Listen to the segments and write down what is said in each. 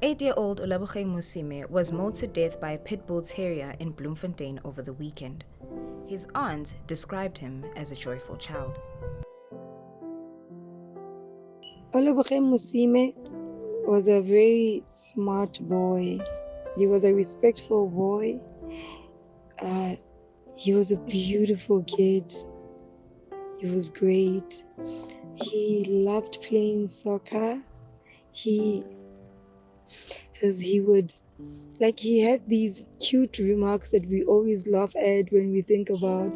8-year-old Olabokeng Musime was mauled to death by a pitbull terrier in Bloemfontein over the weekend. His aunt described him as a joyful child. Olabokeng Musime was a very smart boy. He was a respectful boy. He was a beautiful kid. He was great. He loved playing soccer. He had these cute remarks that we always laugh at when we think about.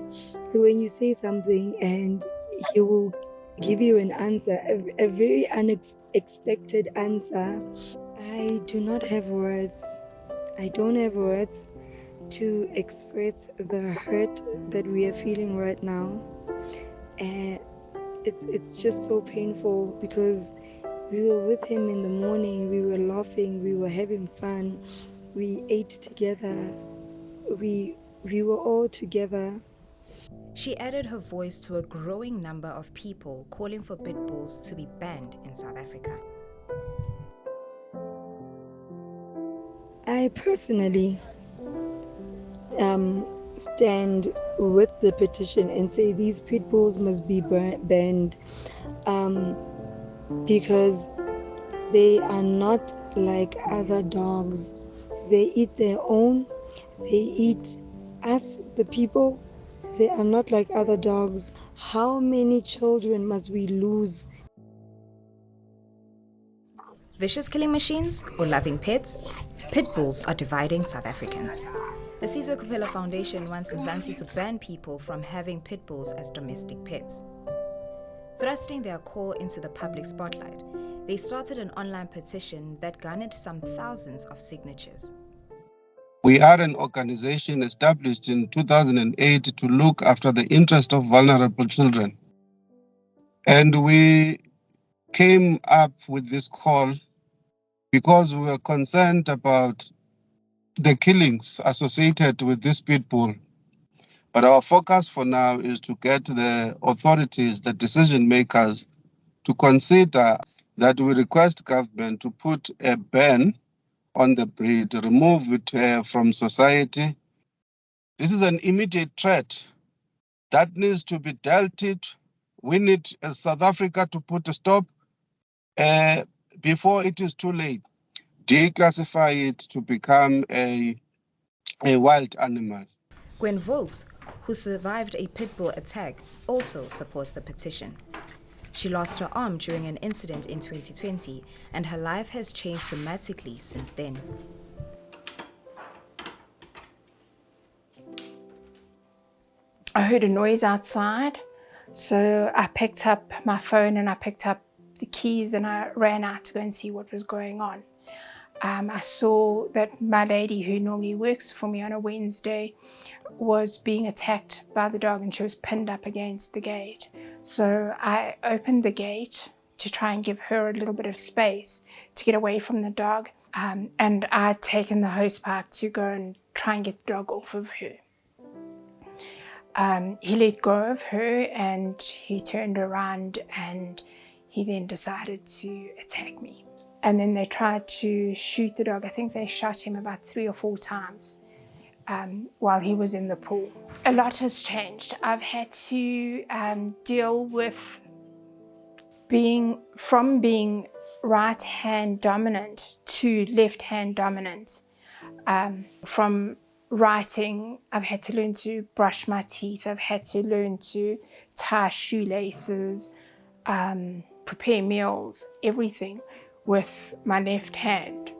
So when you say something and he will give you an answer, a very unexpected answer. I do not have words. I don't have words to express the hurt that we are feeling right now. And it's just so painful because we were with him in the morning, we were laughing, we were having fun, we ate together, we were all together. She added her voice to a growing number of people calling for pit bulls to be banned in South Africa. I personally stand with the petition and say these pit bulls must be banned because they are not like other dogs. They eat their own, they eat us, the people. They are not like other dogs. How many children must we lose? Vicious killing machines or loving pets? Pit bulls are dividing South Africans. The Sizwe Kupela Foundation wants Mzansi to ban people from having pit bulls as domestic pets. Thrusting their call into the public spotlight, they started an online petition that garnered some thousands of signatures. We are an organization established in 2008 to look after the interest of vulnerable children. And we came up with this call because we were concerned about the killings associated with this pit bull. But our focus for now is to get the authorities, the decision makers, to consider that we request government to put a ban on the breed, remove it from society. This is an immediate threat that needs to be dealt with. We need South Africa to put a stop before it is too late. Declassify it to become a wild animal. Gwen Vokes, who survived a pit bull attack, also supports the petition. She lost her arm during an incident in 2020, and her life has changed dramatically since then. I heard a noise outside, so I picked up my phone and I picked up the keys and I ran out to go and see what was going on. I saw that my lady, who normally works for me on a Wednesday, was being attacked by the dog and she was pinned up against the gate. So I opened the gate to try and give her a little bit of space to get away from the dog. And I'd taken the hose pipe to go and try and get the dog off of her. He let go of her and he turned around and he then decided to attack me. And then they tried to shoot the dog. I think they shot him about 3 or 4 times while he was in the pool. A lot has changed. I've had to deal with being right hand dominant to left hand dominant. From writing, I've had to learn to brush my teeth. I've had to learn to tie shoelaces, prepare meals, everything with my left hand.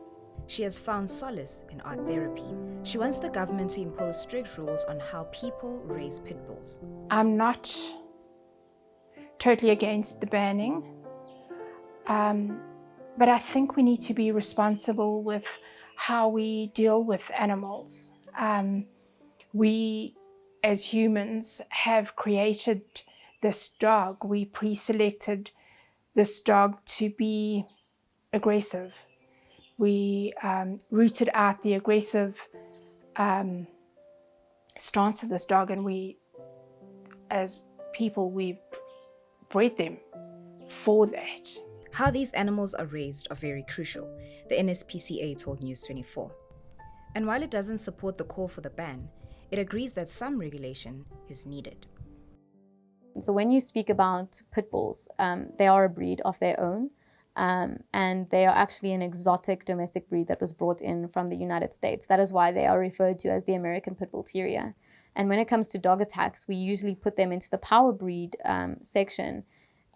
She has found solace in art therapy. She wants the government to impose strict rules on how people raise pit bulls. I'm not totally against the banning, but I think we need to be responsible with how we deal with animals. We, as humans, have created this dog. We pre-selected this dog to be aggressive. We rooted out the aggressive stance of this dog, and we, as people, we've bred them for that. How these animals are raised are very crucial, the NSPCA told News 24. And while it doesn't support the call for the ban, it agrees that some regulation is needed. So when you speak about pit bulls, they are a breed of their own, and they are actually an exotic domestic breed that was brought in from the United States. That is why they are referred to as the American Pit Bull Terrier. And when it comes to dog attacks, we usually put them into the power breed section,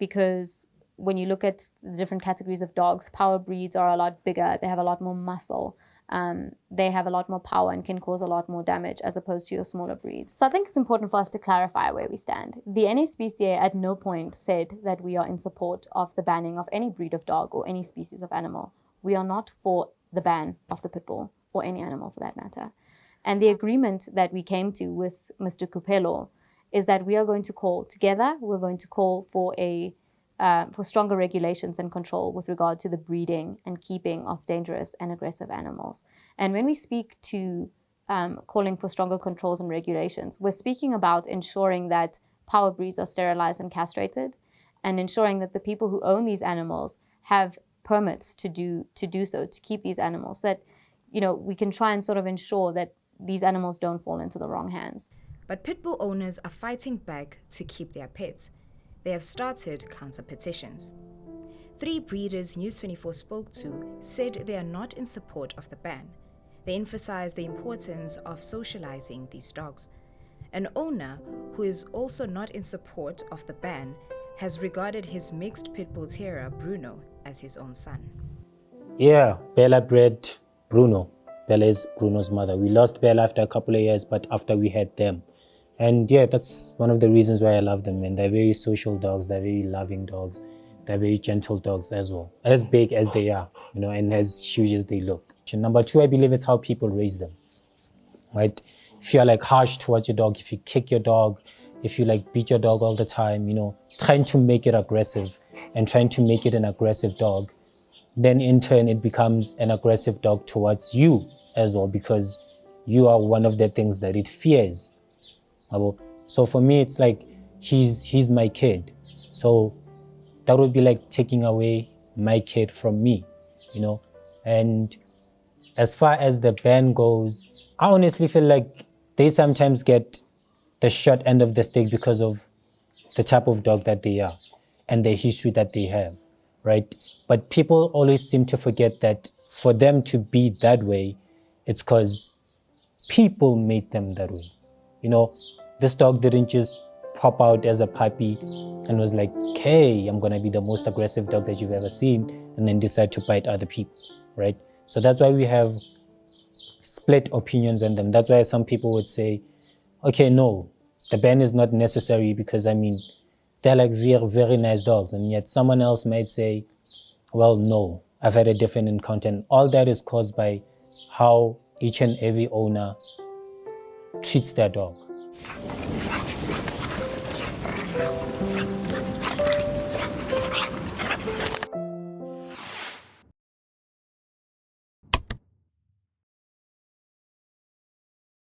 because when you look at the different categories of dogs, power breeds are a lot bigger, they have a lot more muscle. They have a lot more power and can cause a lot more damage as opposed to your smaller breeds. So I think it's important for us to clarify where we stand. The NSPCA at no point said that we are in support of the banning of any breed of dog or any species of animal. We are not for the ban of the pit bull or any animal for that matter. And the agreement that we came to with Mr. Kupelo is that we are going to call together, we're going to call for stronger regulations and control with regard to the breeding and keeping of dangerous and aggressive animals. And when we speak to calling for stronger controls and regulations, we're speaking about ensuring that power breeds are sterilized and castrated, and ensuring that the people who own these animals have permits to do so, to keep these animals, so that we can try and sort of ensure that these animals don't fall into the wrong hands. But pit bull owners are fighting back to keep their pets. They have started counter petitions. 3 breeders News 24 spoke to said they are not in support of the ban. They emphasize the importance of socializing these dogs. An owner who is also not in support of the ban has regarded his mixed pit bull terrier Bruno as his own son. Yeah, Bella bred Bruno. Bella is Bruno's mother. We lost Bella after a couple of years, but after we had them. And yeah, that's one of the reasons why I love them. And they're very social dogs, they're very loving dogs, they're very gentle dogs as well. As big as they are, and as huge as they look. And number 2, I believe it's how people raise them, right? If you're like harsh towards your dog, if you kick your dog, if you like beat your dog all the time, trying to make it aggressive and trying to make it an aggressive dog, then in turn it becomes an aggressive dog towards you as well, because you are one of the things that it fears. So for me, it's like he's my kid. So that would be like taking away my kid from me, And as far as the ban goes, I honestly feel like they sometimes get the short end of the stick because of the type of dog that they are and the history that they have, right? But people always seem to forget that for them to be that way, it's because people made them that way. This dog didn't just pop out as a puppy and was like, hey, I'm going to be the most aggressive dog that you've ever seen, and then decide to bite other people, right? So that's why we have split opinions on them. That's why some people would say, okay, no, the ban is not necessary because, they're like very, very nice dogs. And yet someone else might say, well, no, I've had a different encounter. And all that is caused by how each and every owner treats their dog.